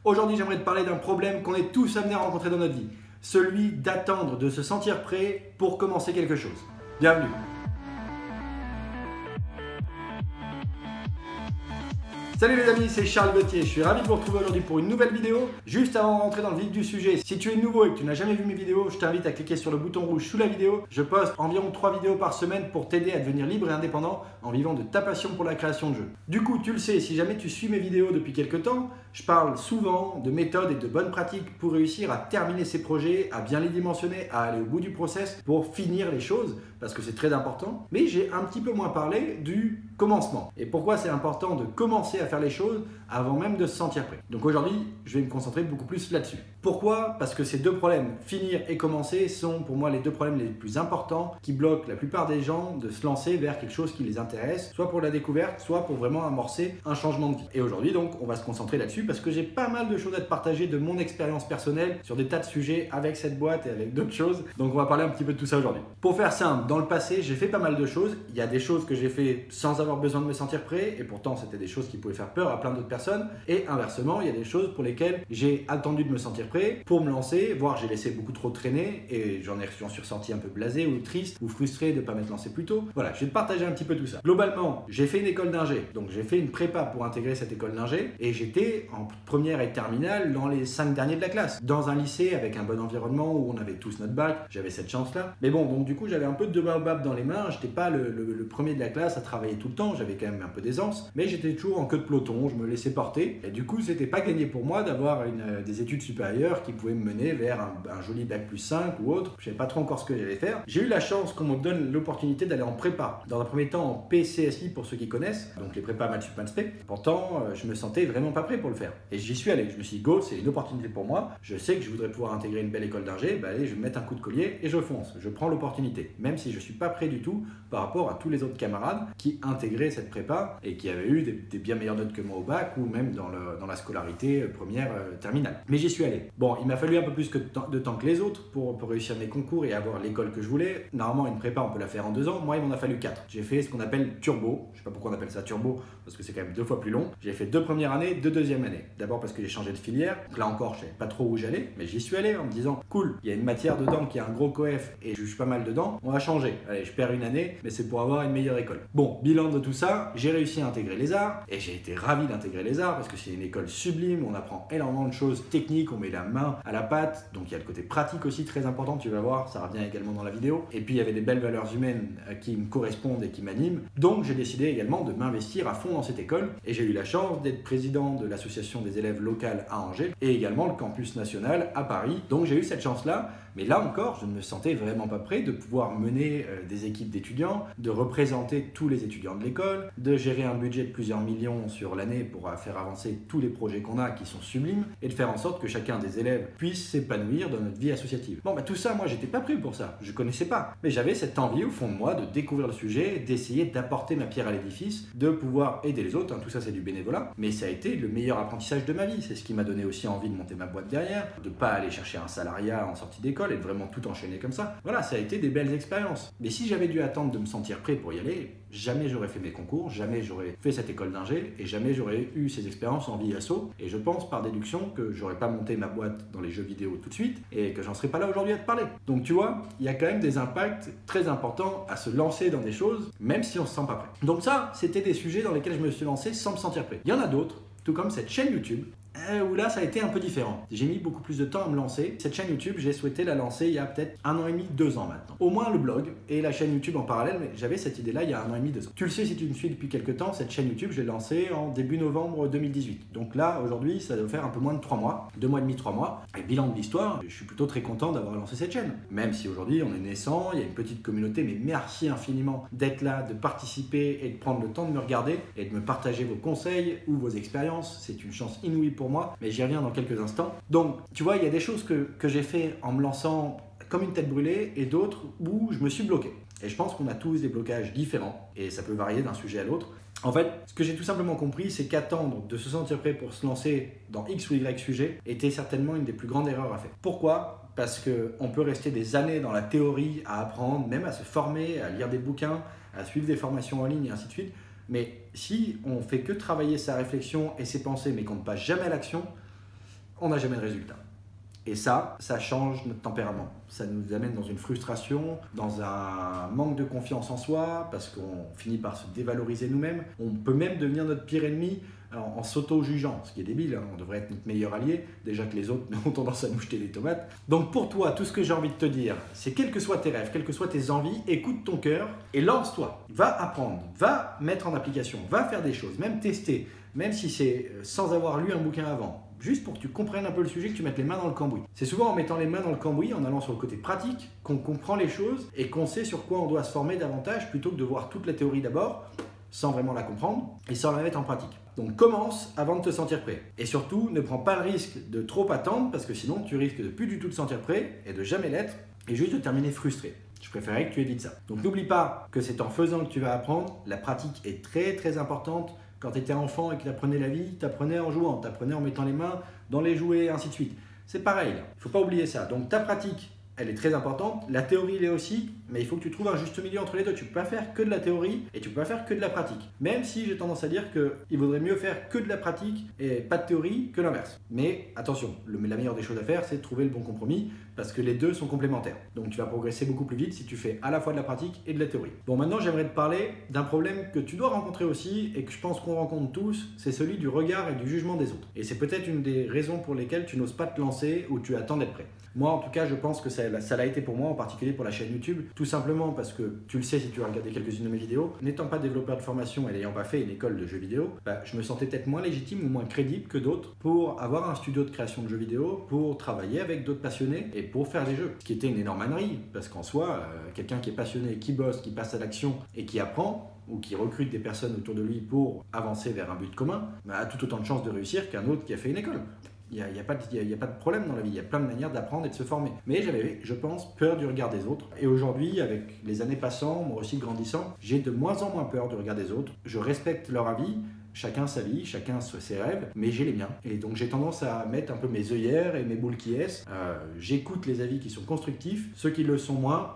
Aujourd'hui, j'aimerais te parler d'un problème qu'on est tous amenés à rencontrer dans notre vie. Celui d'attendre de se sentir prêt pour commencer quelque chose. Bienvenue. Salut les amis, c'est Charles Gauthier, je suis ravi de vous retrouver aujourd'hui pour une nouvelle vidéo. Juste avant de rentrer dans le vif du sujet, si tu es nouveau et que tu n'as jamais vu mes vidéos, je t'invite à cliquer sur le bouton rouge sous la vidéo. Je poste environ 3 vidéos par semaine pour t'aider à devenir libre et indépendant en vivant de ta passion pour la création de jeux. Du coup, tu le sais, si jamais tu suis mes vidéos depuis quelques temps, je parle souvent de méthodes et de bonnes pratiques pour réussir à terminer ses projets, à bien les dimensionner, à aller au bout du process pour finir les choses, parce que c'est très important. Mais j'ai un petit peu moins parlé du commencement. Et pourquoi c'est important de commencer à faire les choses avant même de se sentir prêt. Donc aujourd'hui, je vais me concentrer beaucoup plus là-dessus. Pourquoi? Parce que ces deux problèmes, finir et commencer, sont pour moi les deux problèmes les plus importants qui bloquent la plupart des gens de se lancer vers quelque chose qui les intéresse, soit pour la découverte, soit pour vraiment amorcer un changement de vie. Et aujourd'hui, donc, on va se concentrer là-dessus parce que j'ai pas mal de choses à te partager de mon expérience personnelle sur des tas de sujets avec cette boîte et avec d'autres choses. Donc on va parler un petit peu de tout ça aujourd'hui. Pour faire simple, dans le passé, j'ai fait pas mal de choses. Il y a des choses que j'ai fait sans avoir besoin de me sentir prêt et pourtant c'était des choses qui pouvaient faire peur à plein d'autres personnes. Et inversement, il y a des choses pour lesquelles j'ai attendu de me sentir prêt pour me lancer, voire j'ai laissé beaucoup trop traîner et j'en suis ressorti un peu blasé ou triste ou frustré de ne pas m'être lancé plus tôt. Voilà, je vais te partager un petit peu tout ça. Globalement, j'ai fait une école d'ingé, donc j'ai fait une prépa pour intégrer cette école d'ingé et j'étais en première et terminale dans les 5 derniers de la classe, dans un lycée avec un bon environnement où on avait tous notre bac, j'avais cette chance-là. Mais bon, donc du coup, j'avais un peu de baobab dans les mains, j'étais pas le premier de la classe à travailler tout le temps, j'avais quand même un peu d'aisance, mais j'étais toujours en queue de peloton, je me laissais porter. Et du coup, c'était pas gagné pour moi d'avoir des études supérieures qui pouvaient me mener vers un joli bac plus 5 ou autre. Je savais pas trop encore ce que j'allais faire. J'ai eu la chance qu'on me donne l'opportunité d'aller en prépa. Dans un premier temps, en PCSI pour ceux qui connaissent, donc les prépas maths sup maths spé. Pourtant, je me sentais vraiment pas prêt pour le faire. Et j'y suis allé. Je me suis dit, go, c'est une opportunité pour moi. Je sais que je voudrais pouvoir intégrer une belle école d'ingé. Bah allez, je vais me mettre un coup de collier et je fonce. Je prends l'opportunité. Même si je suis pas prêt du tout par rapport à tous les autres camarades qui intégraient cette prépa et qui avaient eu des bien meilleures notes que moi au bac ou même dans la scolarité première terminale. Mais j'y suis allé. Bon, il m'a fallu un peu plus de temps que les autres pour réussir mes concours et avoir l'école que je voulais. Normalement, une prépa, on peut la faire en 2 ans. Moi, il m'en a fallu 4. J'ai fait ce qu'on appelle turbo. Je sais pas pourquoi on appelle ça turbo, parce que c'est quand même 2 fois plus long. J'ai fait 2 premières années, 2 deuxième années. D'abord parce que j'ai changé de filière. Donc là encore, je savais pas trop où j'allais, mais j'y suis allé en me disant, cool, il y a une matière dedans qui a un gros coef et je suis pas mal dedans. On va changer. Allez, je perds une année, mais c'est pour avoir une meilleure école. Bon, bilan de tout ça, j'ai réussi à intégrer les arts et j'ai été ravi d'intégrer les arts parce que c'est une école sublime, on apprend énormément de choses techniques, on met la main à la pâte, donc il y a le côté pratique aussi très important, tu vas voir, ça revient également dans la vidéo. Et puis il y avait des belles valeurs humaines qui me correspondent et qui m'animent, donc j'ai décidé également de m'investir à fond dans cette école et j'ai eu la chance d'être président de l'association des élèves locales à Angers et également le campus national à Paris, donc j'ai eu cette chance-là. Mais là encore, je ne me sentais vraiment pas prêt de pouvoir mener des équipes d'étudiants, de représenter tous les étudiants de l'école, de gérer un budget de plusieurs millions sur l'année pour faire avancer tous les projets qu'on a qui sont sublimes et de faire en sorte que chacun des élèves puisse s'épanouir dans notre vie associative. Bon, bah tout ça, moi, j'étais pas prêt pour ça. Je connaissais pas. Mais j'avais cette envie au fond de moi de découvrir le sujet, d'essayer d'apporter ma pierre à l'édifice, de pouvoir aider les autres. Hein, tout ça, c'est du bénévolat. Mais ça a été le meilleur apprentissage de ma vie. C'est ce qui m'a donné aussi envie de monter ma boîte derrière, de pas aller chercher un salariat en sortie d'école et de vraiment tout enchaîner comme ça. Voilà, ça a été des belles expériences. Mais si j'avais dû attendre de me sentir prêt pour y aller, jamais j'aurais fait mes concours, jamais j'aurais fait cette école d'ingé et jamais j'aurais eu ces expériences en vie asso. Et je pense par déduction que j'aurais pas monté ma boîte dans les jeux vidéo tout de suite et que j'en serais pas là aujourd'hui à te parler. Donc tu vois, il y a quand même des impacts très importants à se lancer dans des choses, même si on se sent pas prêt. Donc ça, c'était des sujets dans lesquels je me suis lancé sans me sentir prêt. Il y en a d'autres, tout comme cette chaîne YouTube, où là ça a été un peu différent. J'ai mis beaucoup plus de temps à me lancer. Cette chaîne YouTube, j'ai souhaité la lancer il y a peut-être 1 an et demi, 2 ans maintenant. Au moins le blog et la chaîne YouTube en parallèle, mais j'avais cette idée-là il y a 1 an et demi, 2 ans. Tu le sais si tu me suis depuis quelques temps, cette chaîne YouTube, je l'ai lancée en début novembre 2018. Donc là, aujourd'hui, ça doit faire un peu moins de 3 mois, 2 mois et demi, 3 mois. Et bilan de l'histoire, je suis plutôt très content d'avoir lancé cette chaîne. Même si aujourd'hui on est naissant, il y a une petite communauté, mais merci infiniment d'être là, de participer et de prendre le temps de me regarder et de me partager vos conseils ou vos expériences. C'est une chance inouïe pour moi, mais j'y reviens dans quelques instants. Donc, tu vois, il y a des choses que j'ai fait en me lançant comme une tête brûlée et d'autres où je me suis bloqué. Et je pense qu'on a tous des blocages différents et ça peut varier d'un sujet à l'autre. En fait, ce que j'ai tout simplement compris, c'est qu'attendre de se sentir prêt pour se lancer dans X ou Y sujet était certainement une des plus grandes erreurs à faire. Pourquoi ? Parce qu'on peut rester des années dans la théorie à apprendre, même à se former, à lire des bouquins, à suivre des formations en ligne et ainsi de suite. Mais si on fait que travailler sa réflexion et ses pensées, mais qu'on ne passe jamais à l'action, on n'a jamais de résultat. Et ça change notre tempérament. Ça nous amène dans une frustration, dans un manque de confiance en soi, parce qu'on finit par se dévaloriser nous-mêmes. On peut même devenir notre pire ennemi en s'auto-jugeant, ce qui est débile, hein. On devrait être notre meilleur allié, déjà que les autres ont tendance à nous jeter des tomates. Donc pour toi, tout ce que j'ai envie de te dire, c'est quels que soient tes rêves, quelles que soient tes envies, écoute ton cœur et lance-toi. Va apprendre, va mettre en application, va faire des choses, même tester, même si c'est sans avoir lu un bouquin avant. Juste pour que tu comprennes un peu le sujet, que tu mettes les mains dans le cambouis. C'est souvent en mettant les mains dans le cambouis, en allant sur le côté pratique, qu'on comprend les choses et qu'on sait sur quoi on doit se former davantage, plutôt que de voir toute la théorie d'abord, sans vraiment la comprendre, et sans la mettre en pratique. Donc commence avant de te sentir prêt. Et surtout, ne prends pas le risque de trop attendre, parce que sinon tu risques de plus du tout te sentir prêt, et de jamais l'être, et juste de terminer frustré. Je préférerais que tu évites ça. Donc n'oublie pas que c'est en faisant que tu vas apprendre. La pratique est très très importante. Quand tu étais enfant et que tu apprenais la vie, tu apprenais en jouant, tu apprenais en mettant les mains dans les jouets, ainsi de suite. C'est pareil, il ne faut pas oublier ça. Donc ta pratique, elle est très importante, la théorie l'est aussi, mais il faut que tu trouves un juste milieu entre les deux. Tu ne peux pas faire que de la théorie et tu ne peux pas faire que de la pratique. Même si j'ai tendance à dire qu'il vaudrait mieux faire que de la pratique et pas de théorie que l'inverse. Mais attention, la meilleure des choses à faire, c'est de trouver le bon compromis, parce que les deux sont complémentaires. Donc tu vas progresser beaucoup plus vite si tu fais à la fois de la pratique et de la théorie. Bon, maintenant j'aimerais te parler d'un problème que tu dois rencontrer aussi et que je pense qu'on rencontre tous, c'est celui du regard et du jugement des autres. Et c'est peut-être une des raisons pour lesquelles tu n'oses pas te lancer ou tu attends d'être prêt. Moi en tout cas, je pense que ça l'a été pour moi, en particulier pour la chaîne YouTube, tout simplement parce que tu le sais si tu as regardé quelques-unes de mes vidéos, n'étant pas développeur de formation et n'ayant pas fait une école de jeux vidéo, je me sentais peut-être moins légitime ou moins crédible que d'autres pour avoir un studio de création de jeux vidéo, pour travailler avec d'autres passionnés et pour faire des jeux. Ce qui était une énorme ânerie, parce qu'en soi, quelqu'un qui est passionné, qui bosse, qui passe à l'action et qui apprend, ou qui recrute des personnes autour de lui pour avancer vers un but commun, a tout autant de chances de réussir qu'un autre qui a fait une école. Il n'y a pas de problème dans la vie, il y a plein de manières d'apprendre et de se former. Mais j'avais, je pense, peur du regard des autres. Et aujourd'hui, avec les années passant, moi aussi grandissant, j'ai de moins en moins peur du regard des autres. Je respecte leur avis, chacun sa vie, chacun ses rêves, mais j'ai les miens. Et donc j'ai tendance à mettre un peu mes œillères et mes boules qui est. J'écoute les avis qui sont constructifs, ceux qui le sont moins.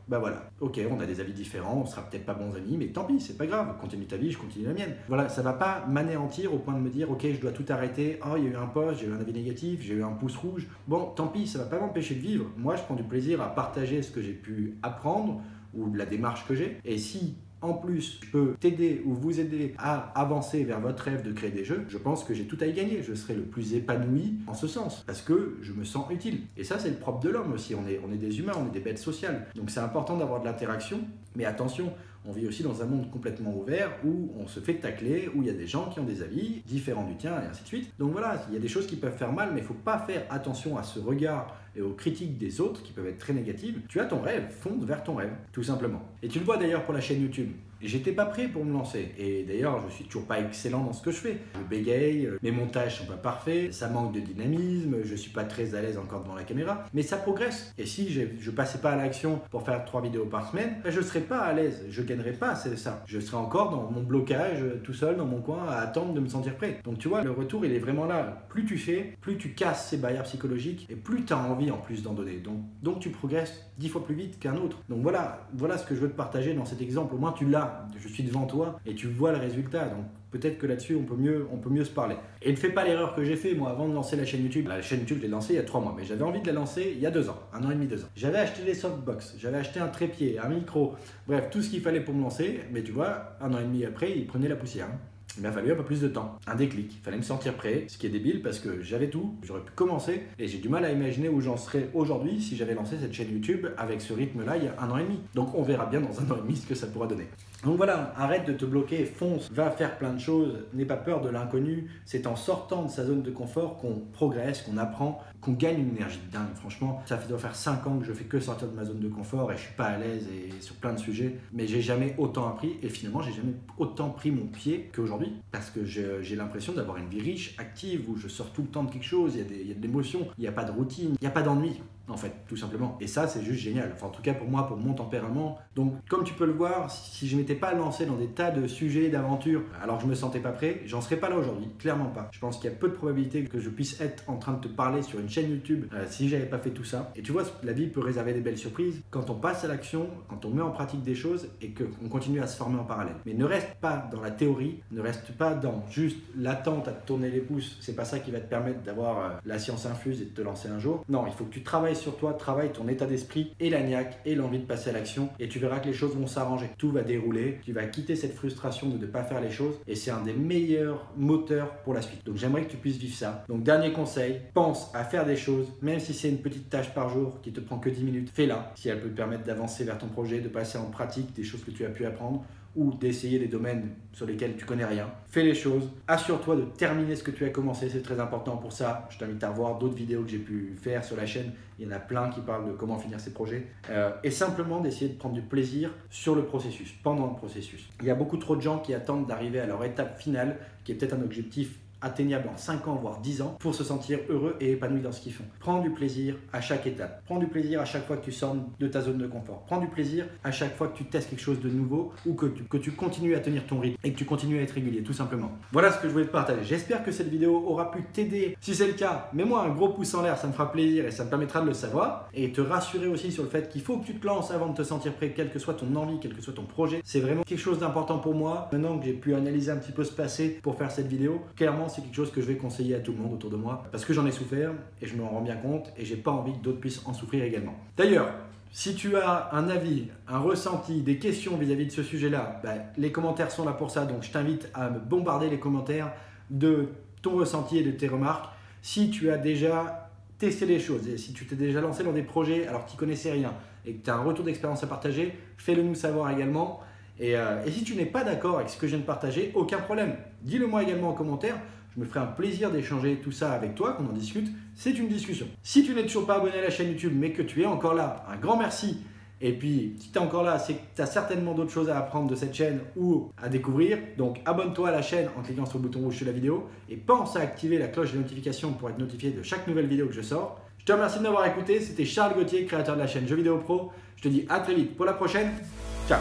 Bah voilà, ok, on a des avis différents, on sera peut-être pas bons amis, mais tant pis, c'est pas grave, continue ta vie, je continue la mienne. Voilà, ça va pas m'anéantir au point de me dire, ok, je dois tout arrêter, oh, il y a eu un post, j'ai eu un avis négatif, j'ai eu un pouce rouge. Bon, tant pis, ça va pas m'empêcher de vivre. Moi, je prends du plaisir à partager ce que j'ai pu apprendre ou la démarche que j'ai. Et si en plus je peux t'aider ou vous aider à avancer vers votre rêve de créer des jeux, je pense que j'ai tout à y gagner. Je serai le plus épanoui en ce sens, parce que je me sens utile. Et ça, c'est le propre de l'homme aussi. On est des humains, on est des bêtes sociales. Donc c'est important d'avoir de l'interaction, mais attention, on vit aussi dans un monde complètement ouvert où on se fait tacler, où il y a des gens qui ont des avis différents du tien et ainsi de suite. Donc voilà, il y a des choses qui peuvent faire mal, mais il ne faut pas faire attention à ce regard et aux critiques des autres qui peuvent être très négatives. Tu as ton rêve, fonce vers ton rêve, tout simplement. Et tu le vois d'ailleurs pour la chaîne YouTube. J'étais pas prêt pour me lancer. Et d'ailleurs, je suis toujours pas excellent dans ce que je fais. Je bégaye, mes montages sont pas parfaits, ça manque de dynamisme, je suis pas très à l'aise encore devant la caméra. Mais ça progresse. Et si je passais pas à l'action pour faire 3 vidéos par semaine, je serais pas à l'aise. Je gagnerais pas, c'est ça. Je serais encore dans mon blocage, tout seul dans mon coin, à attendre de me sentir prêt. Donc tu vois, le retour, il est vraiment là. Plus tu fais, plus tu casses ces barrières psychologiques et plus tu as envie en plus d'en donner. Donc tu progresses 10 fois plus vite qu'un autre. Donc voilà ce que je veux te partager dans cet exemple. Au moins tu l'as. Je suis devant toi et tu vois le résultat. Donc peut-être que là-dessus on peut mieux se parler. Et ne fais pas l'erreur que j'ai fait moi avant de lancer la chaîne YouTube. La chaîne YouTube, je l'ai lancée il y a 3 mois, mais j'avais envie de la lancer il y a 2 ans, 1 an et demi, 2 ans. J'avais acheté des softbox, j'avais acheté un trépied, un micro, bref, tout ce qu'il fallait pour me lancer. Mais tu vois, 1 an et demi après, il prenait la poussière. Il m'a fallu un peu plus de temps, un déclic, il fallait me sentir prêt, ce qui est débile parce que j'avais tout, j'aurais pu commencer et j'ai du mal à imaginer où j'en serais aujourd'hui si j'avais lancé cette chaîne YouTube avec ce rythme-là il y a 1 an et demi. Donc on verra bien dans 1 an et demi ce que ça pourra donner. Donc voilà, arrête de te bloquer, fonce, va faire plein de choses, n'aie pas peur de l'inconnu. C'est en sortant de sa zone de confort qu'on progresse, qu'on apprend, qu'on gagne une énergie de dingue. Franchement, ça doit faire 5 ans que je fais que sortir de ma zone de confort et je suis pas à l'aise et sur plein de sujets, mais j'ai jamais autant appris et finalement j'ai jamais autant pris mon pied qu'aujourd'hui parce que j'ai l'impression d'avoir une vie riche, active, où je sors tout le temps de quelque chose, il y a de l'émotion, il n'y a pas de routine, il n'y a pas d'ennui. En fait, tout simplement. Et ça, c'est juste génial. Enfin, en tout cas, pour moi, pour mon tempérament. Donc, comme tu peux le voir, si je m'étais m'étais pas lancé dans des tas de sujets, d'aventures, alors que je me sentais pas prêt, j'en serais pas là aujourd'hui, clairement pas. Je pense qu'il y a peu de probabilité que je puisse être en train de te parler sur une chaîne YouTube si j'avais pas fait tout ça. Et tu vois, la vie peut réserver des belles surprises quand on passe à l'action, quand on met en pratique des choses et qu'on continue à se former en parallèle. Mais ne reste pas dans la théorie, ne reste pas dans juste l'attente à te tourner les pouces. C'est pas ça qui va te permettre d'avoir la science infuse et de te lancer un jour. Non, il faut que tu travailles sur toi, travaille ton état d'esprit et la niaque et l'envie de passer à l'action et tu verras que les choses vont s'arranger. Tout va dérouler, tu vas quitter cette frustration de ne pas faire les choses et c'est un des meilleurs moteurs pour la suite. Donc j'aimerais que tu puisses vivre ça. Donc dernier conseil, pense à faire des choses, même si c'est une petite tâche par jour qui te prend que 10 minutes, fais-la. Si elle peut te permettre d'avancer vers ton projet, de passer en pratique des choses que tu as pu apprendre ou d'essayer des domaines sur lesquels tu connais rien. Fais les choses, assure-toi de terminer ce que tu as commencé, c'est très important pour ça. Je t'invite à revoir d'autres vidéos que j'ai pu faire sur la chaîne. Il y en a plein qui parlent de comment finir ses projets. Et simplement d'essayer de prendre du plaisir sur le processus, pendant le processus. Il y a beaucoup trop de gens qui attendent d'arriver à leur étape finale, qui est peut-être un objectif atteignable en 5 ans, voire 10 ans, pour se sentir heureux et épanoui dans ce qu'ils font. Prends du plaisir à chaque étape. Prends du plaisir à chaque fois que tu sors de ta zone de confort. Prends du plaisir à chaque fois que tu testes quelque chose de nouveau ou que tu continues à tenir ton rythme et que tu continues à être régulier, tout simplement. Voilà ce que je voulais te partager. J'espère que cette vidéo aura pu t'aider. Si c'est le cas, mets-moi un gros pouce en l'air, ça me fera plaisir et ça me permettra de le savoir. Et te rassurer aussi sur le fait qu'il faut que tu te lances avant de te sentir prêt, quel que soit ton envie, quel que soit ton projet. C'est vraiment quelque chose d'important pour moi. Maintenant que j'ai pu analyser un petit peu ce passé pour faire cette vidéo, clairement, c'est quelque chose que je vais conseiller à tout le monde autour de moi parce que j'en ai souffert et je me rends bien compte et j'ai pas envie que d'autres puissent en souffrir également. D'ailleurs, si tu as un avis, un ressenti, des questions vis-à-vis de ce sujet-là, les commentaires sont là pour ça. Donc je t'invite à me bombarder les commentaires de ton ressenti et de tes remarques. Si tu as déjà testé les choses et si tu t'es déjà lancé dans des projets alors que tu ne connaissais rien et que tu as un retour d'expérience à partager, fais-le nous savoir également. Et si tu n'es pas d'accord avec ce que je viens de partager, aucun problème. Dis-le moi également en commentaire. Je me ferai un plaisir d'échanger tout ça avec toi, qu'on en discute. C'est une discussion. Si tu n'es toujours pas abonné à la chaîne YouTube, mais que tu es encore là, un grand merci. Et puis, si tu es encore là, c'est que tu as certainement d'autres choses à apprendre de cette chaîne ou à découvrir. Donc, abonne-toi à la chaîne en cliquant sur le bouton rouge sur la vidéo et pense à activer la cloche de notification pour être notifié de chaque nouvelle vidéo que je sors. Je te remercie de m'avoir écouté. C'était Charles Gauthier, créateur de la chaîne Jeux Vidéo Pro. Je te dis à très vite pour la prochaine. Ciao!